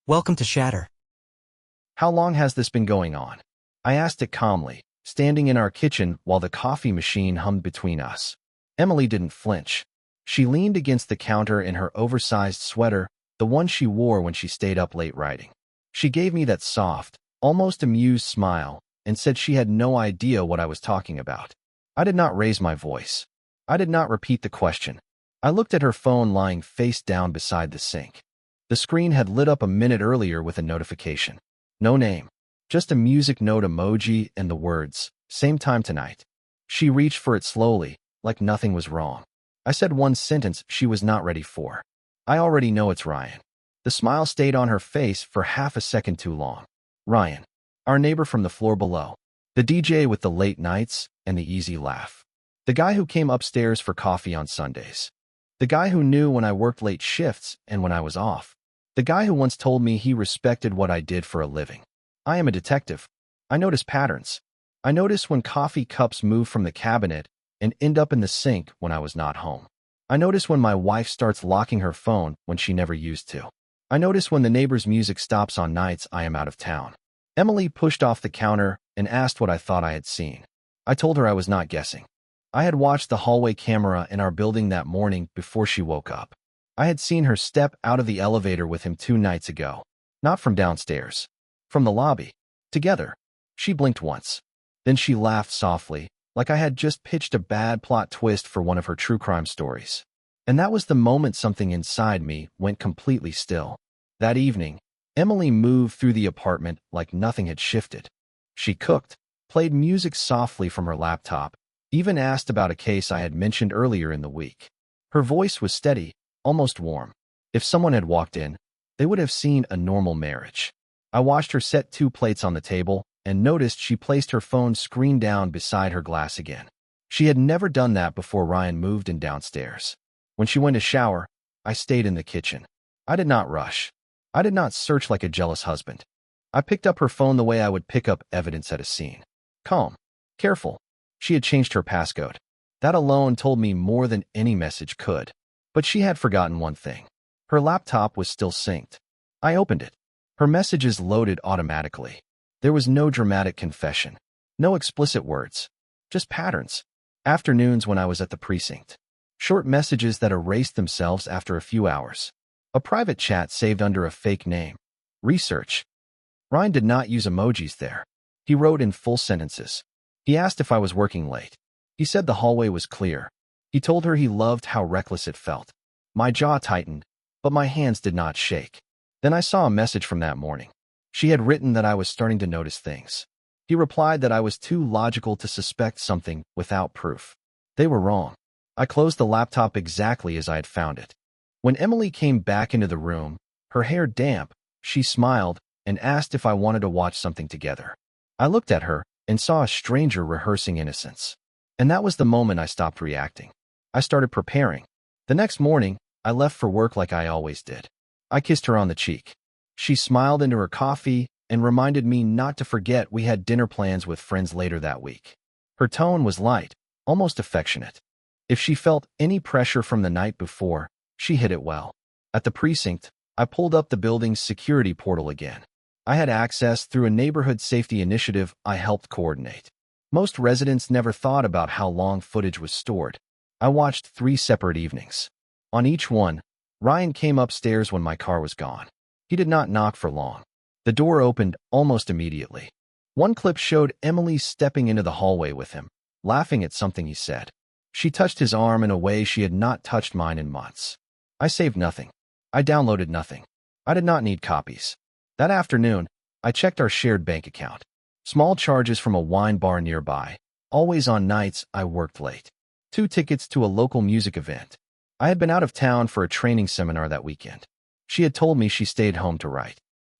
Welcome to Shatter. How long has this been going on? I asked it calmly, standing in our kitchen while the coffee machine hummed between us. Emily didn't flinch. She leaned against the counter in her oversized sweater, the one she wore when she stayed up late writing. She gave me that soft, almost amused smile and said she had no idea what I was talking about. I did not raise my voice. I did not repeat the question. I looked at her phone lying face down beside the sink. The screen had lit up a minute earlier with a notification. No name, just a music note emoji and the words, "Same time tonight." She reached for it slowly, like nothing was wrong. I said one sentence she was not ready for. "I already know it's Ryan." The smile stayed on her face for half a second too long. Ryan, our neighbor from the floor below. The DJ with the late nights and the easy laugh. The guy who came upstairs for coffee on Sundays. The guy who knew when I worked late shifts and when I was off. The guy who once told me he respected what I did for a living. I am a detective. I notice patterns. I notice when coffee cups move from the cabinet and end up in the sink when I was not home. I notice when my wife starts locking her phone when she never used to. I notice when the neighbor's music stops on nights I am out of town. Emily pushed off the counter and asked what I thought I had seen. I told her I was not guessing. I had watched the hallway camera in our building that morning before she woke up. I had seen her step out of the elevator with him 2 nights ago. Not from downstairs. From the lobby. Together. She blinked once. Then she laughed softly, like I had just pitched a bad plot twist for one of her true crime stories. And that was the moment something inside me went completely still. That evening, Emily moved through the apartment like nothing had shifted. She cooked, played music softly from her laptop, even asked about a case I had mentioned earlier in the week. Her voice was steady, almost warm. If someone had walked in, they would have seen a normal marriage. I watched her set 2 plates on the table and noticed she placed her phone screen down beside her glass again. She had never done that before Ryan moved in downstairs. When she went to shower, I stayed in the kitchen. I did not rush. I did not search like a jealous husband. I picked up her phone the way I would pick up evidence at a scene. Calm. Careful. She had changed her passcode. That alone told me more than any message could. But she had forgotten one thing. Her laptop was still synced. I opened it. Her messages loaded automatically. There was no dramatic confession. No explicit words. Just patterns. Afternoons when I was at the precinct. Short messages that erased themselves after a few hours. A private chat saved under a fake name. Research. Ryan did not use emojis there. He wrote in full sentences. He asked if I was working late. He said the hallway was clear. He told her he loved how reckless it felt. My jaw tightened, but my hands did not shake. Then I saw a message from that morning. She had written that I was starting to notice things. He replied that I was too logical to suspect something without proof. They were wrong. I closed the laptop exactly as I had found it. When Emily came back into the room, her hair damp, she smiled and asked if I wanted to watch something together. I looked at her and saw a stranger rehearsing innocence. And that was the moment I stopped reacting. I started preparing. The next morning, I left for work like I always did. I kissed her on the cheek. She smiled into her coffee and reminded me not to forget we had dinner plans with friends later that week. Her tone was light, almost affectionate. If she felt any pressure from the night before, she hid it well. At the precinct, I pulled up the building's security portal again. I had access through a neighborhood safety initiative I helped coordinate. Most residents never thought about how long footage was stored. I watched 3 separate evenings. On each one, Ryan came upstairs when my car was gone. He did not knock for long. The door opened almost immediately. One clip showed Emily stepping into the hallway with him, laughing at something he said. She touched his arm in a way she had not touched mine in months. I saved nothing. I downloaded nothing. I did not need copies. That afternoon, I checked our shared bank account. Small charges from a wine bar nearby, always on nights I worked late. 2 tickets to a local music event. I had been out of town for a training seminar that weekend. She had told me she stayed home to write.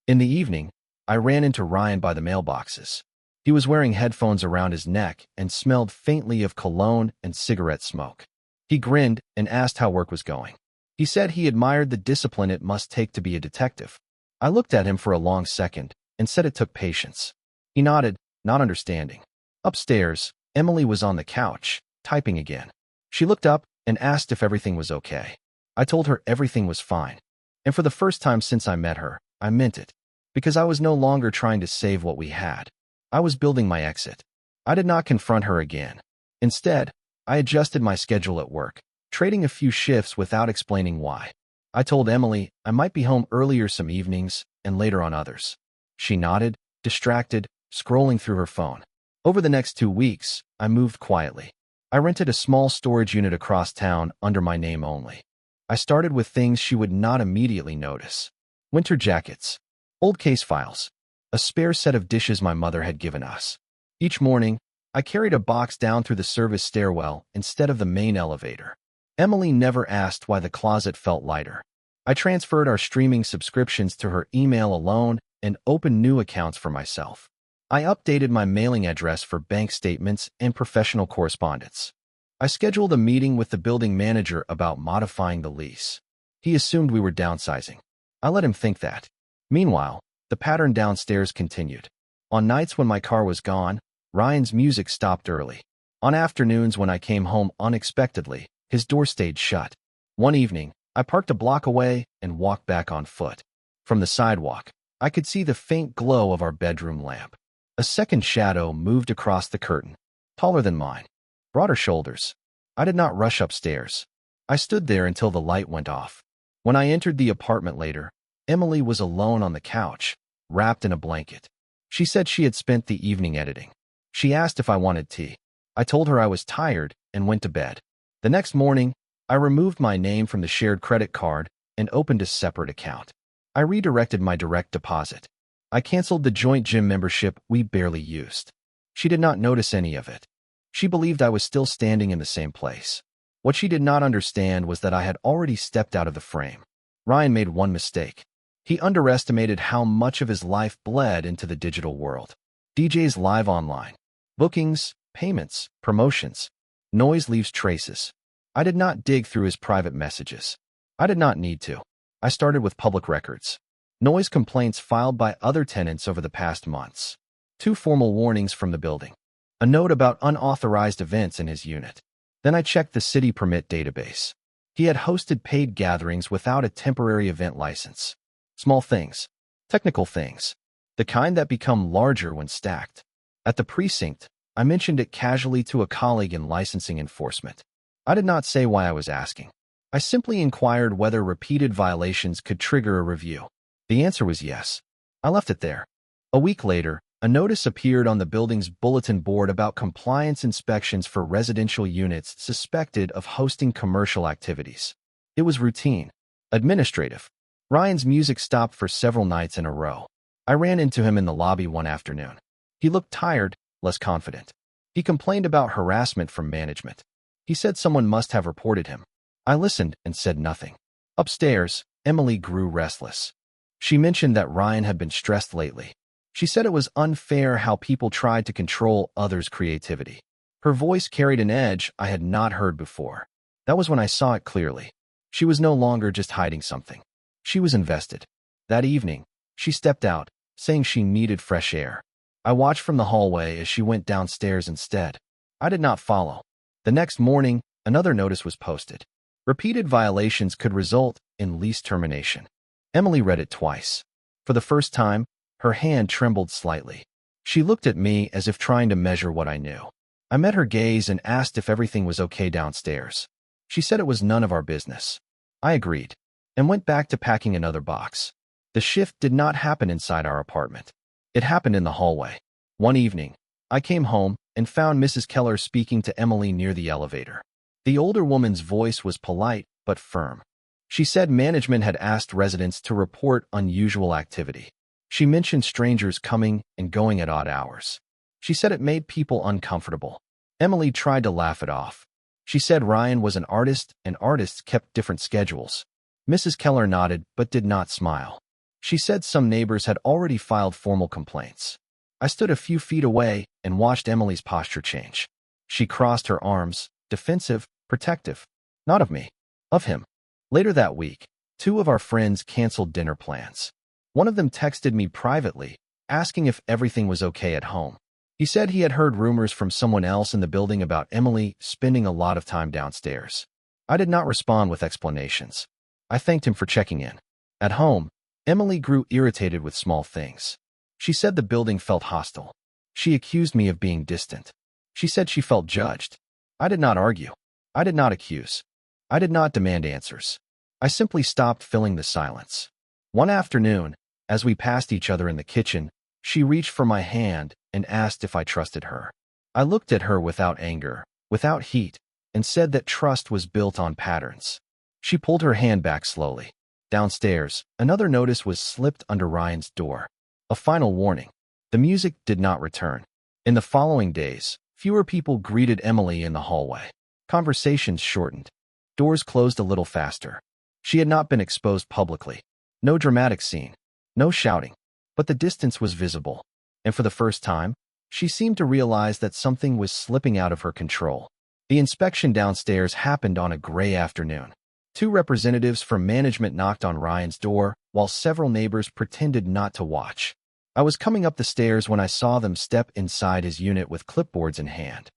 In the evening, I ran into Ryan by the mailboxes. He was wearing headphones around his neck and smelled faintly of cologne and cigarette smoke. He grinned and asked how work was going. He said he admired the discipline it must take to be a detective. I looked at him for a long second and said it took patience. He nodded, not understanding. Upstairs, Emily was on the couch, typing again. She looked up and asked if everything was okay. I told her everything was fine. And for the first time since I met her, I meant it. Because I was no longer trying to save what we had. I was building my exit. I did not confront her again. Instead, I adjusted my schedule at work, trading a few shifts without explaining why. I told Emily I might be home earlier some evenings and later on others. She nodded, distracted, scrolling through her phone. Over the next 2 weeks, I moved quietly. I rented a small storage unit across town under my name only. I started with things she would not immediately notice. Winter jackets, old case files, a spare set of dishes my mother had given us. Each morning, I carried a box down through the service stairwell instead of the main elevator. Emily never asked why the closet felt lighter. I transferred our streaming subscriptions to her email alone and opened new accounts for myself. I updated my mailing address for bank statements and professional correspondence. I scheduled a meeting with the building manager about modifying the lease. He assumed we were downsizing. I let him think that. Meanwhile, the pattern downstairs continued. On nights when my car was gone, Ryan's music stopped early. On afternoons when I came home unexpectedly, his door stayed shut. One evening, I parked a block away and walked back on foot. From the sidewalk, I could see the faint glow of our bedroom lamp. A second shadow moved across the curtain, taller than mine, broader shoulders. I did not rush upstairs. I stood there until the light went off. When I entered the apartment later, Emily was alone on the couch, wrapped in a blanket. She said she had spent the evening editing. She asked if I wanted tea. I told her I was tired and went to bed. The next morning, I removed my name from the shared credit card and opened a separate account. I redirected my direct deposit. I canceled the joint gym membership we barely used. She did not notice any of it. She believed I was still standing in the same place. What she did not understand was that I had already stepped out of the frame. Ryan made one mistake. He underestimated how much of his life bled into the digital world. DJs live online. Bookings, payments, promotions. Noise leaves traces. I did not dig through his private messages. I did not need to. I started with public records. Noise complaints filed by other tenants over the past months. 2 formal warnings from the building. A note about unauthorized events in his unit. Then I checked the city permit database. He had hosted paid gatherings without a temporary event license. Small things. Technical things. The kind that become larger when stacked. At the precinct, I mentioned it casually to a colleague in licensing enforcement. I did not say why I was asking. I simply inquired whether repeated violations could trigger a review. The answer was yes. I left it there. A week later, a notice appeared on the building's bulletin board about compliance inspections for residential units suspected of hosting commercial activities. It was routine, administrative. Ryan's music stopped for several nights in a row. I ran into him in the lobby one afternoon. He looked tired, less confident. He complained about harassment from management. He said someone must have reported him. I listened and said nothing. Upstairs, Emily grew restless. She mentioned that Ryan had been stressed lately. She said it was unfair how people tried to control others' creativity. Her voice carried an edge I had not heard before. That was when I saw it clearly. She was no longer just hiding something. She was invested. That evening, she stepped out, saying she needed fresh air. I watched from the hallway as she went downstairs instead. I did not follow. The next morning, another notice was posted. Repeated violations could result in lease termination. Emily read it twice. For the first time, her hand trembled slightly. She looked at me as if trying to measure what I knew. I met her gaze and asked if everything was okay downstairs. She said it was none of our business. I agreed, and went back to packing another box. The shift did not happen inside our apartment. It happened in the hallway. One evening, I came home and found Mrs. Keller speaking to Emily near the elevator. The older woman's voice was polite but firm. She said management had asked residents to report unusual activity. She mentioned strangers coming and going at odd hours. She said it made people uncomfortable. Emily tried to laugh it off. She said Ryan was an artist and artists kept different schedules. Mrs. Keller nodded but did not smile. She said some neighbors had already filed formal complaints. I stood a few feet away and watched Emily's posture change. She crossed her arms, defensive, protective. Not of me, of him. Later that week, 2 of our friends canceled dinner plans. One of them texted me privately, asking if everything was okay at home. He said he had heard rumors from someone else in the building about Emily spending a lot of time downstairs. I did not respond with explanations. I thanked him for checking in. At home, Emily grew irritated with small things. She said the building felt hostile. She accused me of being distant. She said she felt judged. I did not argue. I did not accuse. I did not demand answers. I simply stopped filling the silence. One afternoon, as we passed each other in the kitchen, she reached for my hand and asked if I trusted her. I looked at her without anger, without heat, and said that trust was built on patterns. She pulled her hand back slowly. Downstairs, another notice was slipped under Ryan's door. A final warning. The music did not return. In the following days, fewer people greeted Emily in the hallway. Conversations shortened. Doors closed a little faster. She had not been exposed publicly. No dramatic scene. No shouting. But the distance was visible. And for the first time, she seemed to realize that something was slipping out of her control. The inspection downstairs happened on a gray afternoon. 2 representatives from management knocked on Ryan's door, while several neighbors pretended not to watch. I was coming up the stairs when I saw them step inside his unit with clipboards in hand.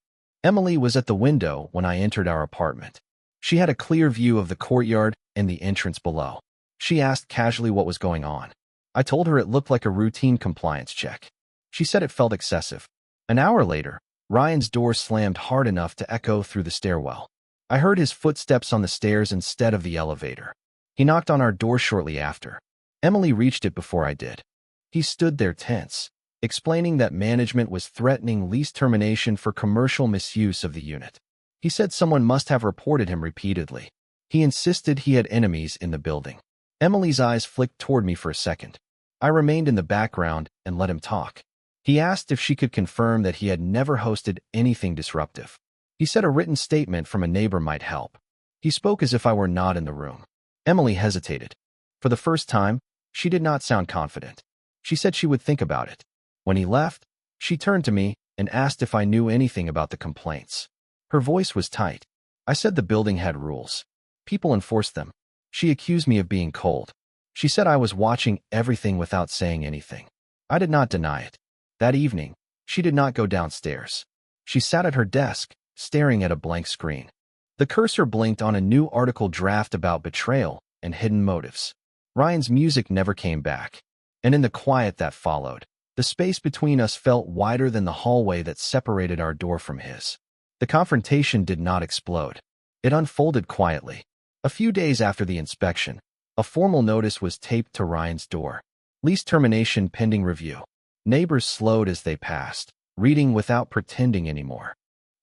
Emily was at the window when I entered our apartment. She had a clear view of the courtyard and the entrance below. She asked casually what was going on. I told her it looked like a routine compliance check. She said it felt excessive. An hour later, Ryan's door slammed hard enough to echo through the stairwell. I heard his footsteps on the stairs instead of the elevator. He knocked on our door shortly after. Emily reached it before I did. He stood there tense, explaining that management was threatening lease termination for commercial misuse of the unit. He said someone must have reported him repeatedly. He insisted he had enemies in the building. Emily's eyes flicked toward me for a second. I remained in the background and let him talk. He asked if she could confirm that he had never hosted anything disruptive. He said a written statement from a neighbor might help. He spoke as if I were not in the room. Emily hesitated. For the first time, she did not sound confident. She said she would think about it. When he left, she turned to me and asked if I knew anything about the complaints. Her voice was tight. I said the building had rules. People enforced them. She accused me of being cold. She said I was watching everything without saying anything. I did not deny it. That evening, she did not go downstairs. She sat at her desk, staring at a blank screen. The cursor blinked on a new article draft about betrayal and hidden motives. Ryan's music never came back. And in the quiet that followed, the space between us felt wider than the hallway that separated our door from his. The confrontation did not explode. It unfolded quietly. A few days after the inspection, a formal notice was taped to Ryan's door. Lease termination pending review. Neighbors slowed as they passed, reading without pretending anymore.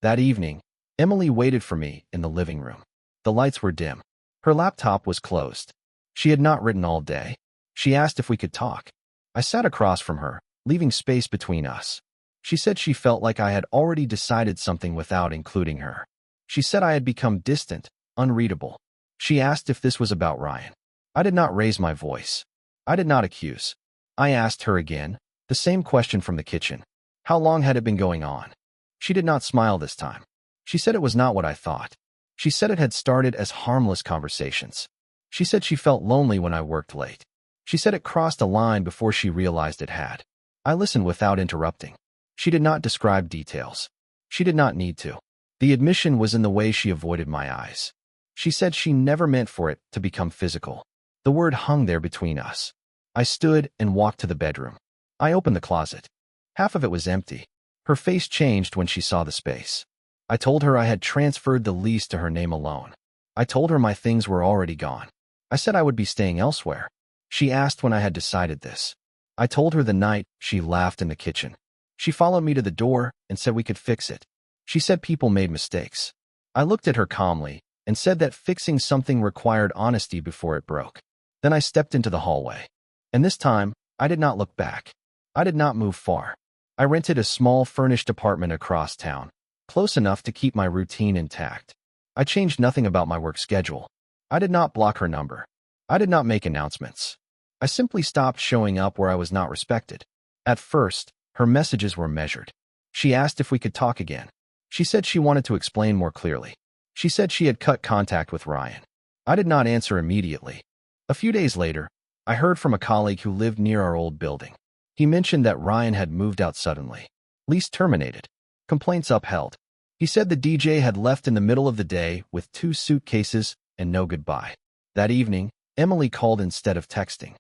That evening, Emily waited for me in the living room. The lights were dim. Her laptop was closed. She had not written all day. She asked if we could talk. I sat across from her, leaving space between us. She said she felt like I had already decided something without including her. She said I had become distant, unreadable. She asked if this was about Ryan. I did not raise my voice. I did not accuse. I asked her again, the same question from the kitchen. How long had it been going on? She did not smile this time. She said it was not what I thought. She said it had started as harmless conversations. She said she felt lonely when I worked late. She said it crossed a line before she realized it had. I listened without interrupting. She did not describe details. She did not need to. The admission was in the way she avoided my eyes. She said she never meant for it to become physical. The word hung there between us. I stood and walked to the bedroom. I opened the closet. Half of it was empty. Her face changed when she saw the space. I told her I had transferred the lease to her name alone. I told her my things were already gone. I said I would be staying elsewhere. She asked when I had decided this. I told her the night. She laughed in the kitchen. She followed me to the door and said we could fix it. She said people made mistakes. I looked at her calmly and said that fixing something required honesty before it broke. Then I stepped into the hallway. And this time, I did not look back. I did not move far. I rented a small furnished apartment across town, close enough to keep my routine intact. I changed nothing about my work schedule. I did not block her number. I did not make announcements. I simply stopped showing up where I was not respected. At first, her messages were measured. She asked if we could talk again. She said she wanted to explain more clearly. She said she had cut contact with Ryan. I did not answer immediately. A few days later, I heard from a colleague who lived near our old building. He mentioned that Ryan had moved out suddenly. Lease terminated. Complaints upheld. He said the DJ had left in the middle of the day with 2 suitcases and no goodbye. That evening, Emily called instead of texting.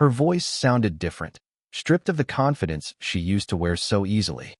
Her voice sounded different, stripped of the confidence she used to wear so easily.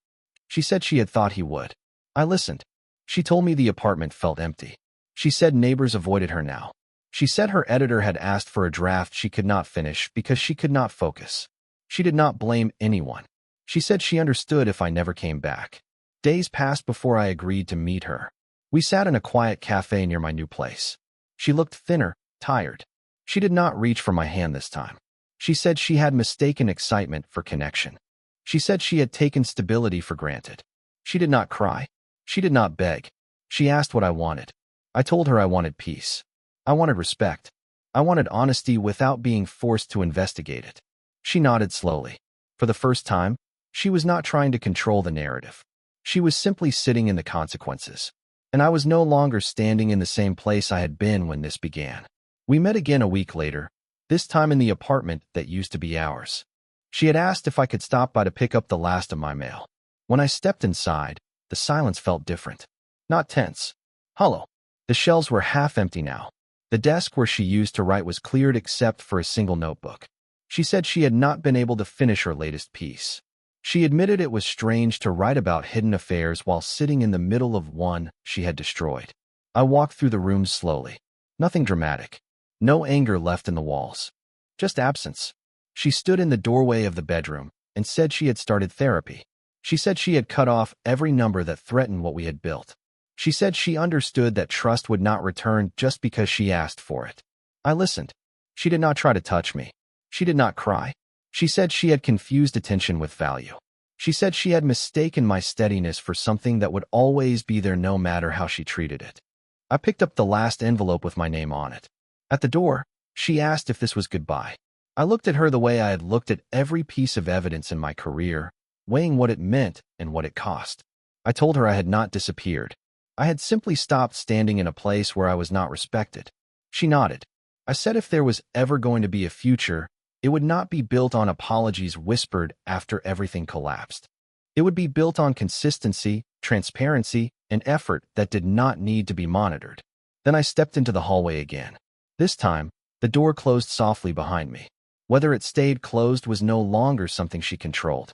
She said she had thought he would. I listened. She told me the apartment felt empty. She said neighbors avoided her now. She said her editor had asked for a draft she could not finish because she could not focus. She did not blame anyone. She said she understood if I never came back. Days passed before I agreed to meet her. We sat in a quiet cafe near my new place. She looked thinner, tired. She did not reach for my hand this time. She said she had mistaken excitement for connection. She said she had taken stability for granted. She did not cry. She did not beg. She asked what I wanted. I told her I wanted peace. I wanted respect. I wanted honesty without being forced to investigate it. She nodded slowly. For the first time, she was not trying to control the narrative. She was simply sitting in the consequences. And I was no longer standing in the same place I had been when this began. We met again a week later, this time in the apartment that used to be ours. She had asked if I could stop by to pick up the last of my mail. When I stepped inside, the silence felt different. Not tense. Hollow. The shelves were half empty now. The desk where she used to write was cleared except for a single notebook. She said she had not been able to finish her latest piece. She admitted it was strange to write about hidden affairs while sitting in the middle of one she had destroyed. I walked through the room slowly. Nothing dramatic. No anger left in the walls. Just absence. She stood in the doorway of the bedroom and said she had started therapy. She said she had cut off every number that threatened what we had built. She said she understood that trust would not return just because she asked for it. I listened. She did not try to touch me. She did not cry. She said she had confused attention with value. She said she had mistaken my steadiness for something that would always be there no matter how she treated it. I picked up the last envelope with my name on it. At the door, she asked if this was goodbye. I looked at her the way I had looked at every piece of evidence in my career, weighing what it meant and what it cost. I told her I had not disappeared. I had simply stopped standing in a place where I was not respected. She nodded. I said if there was ever going to be a future, it would not be built on apologies whispered after everything collapsed. It would be built on consistency, transparency, and effort that did not need to be monitored. Then I stepped into the hallway again. This time, the door closed softly behind me. Whether it stayed closed was no longer something she controlled.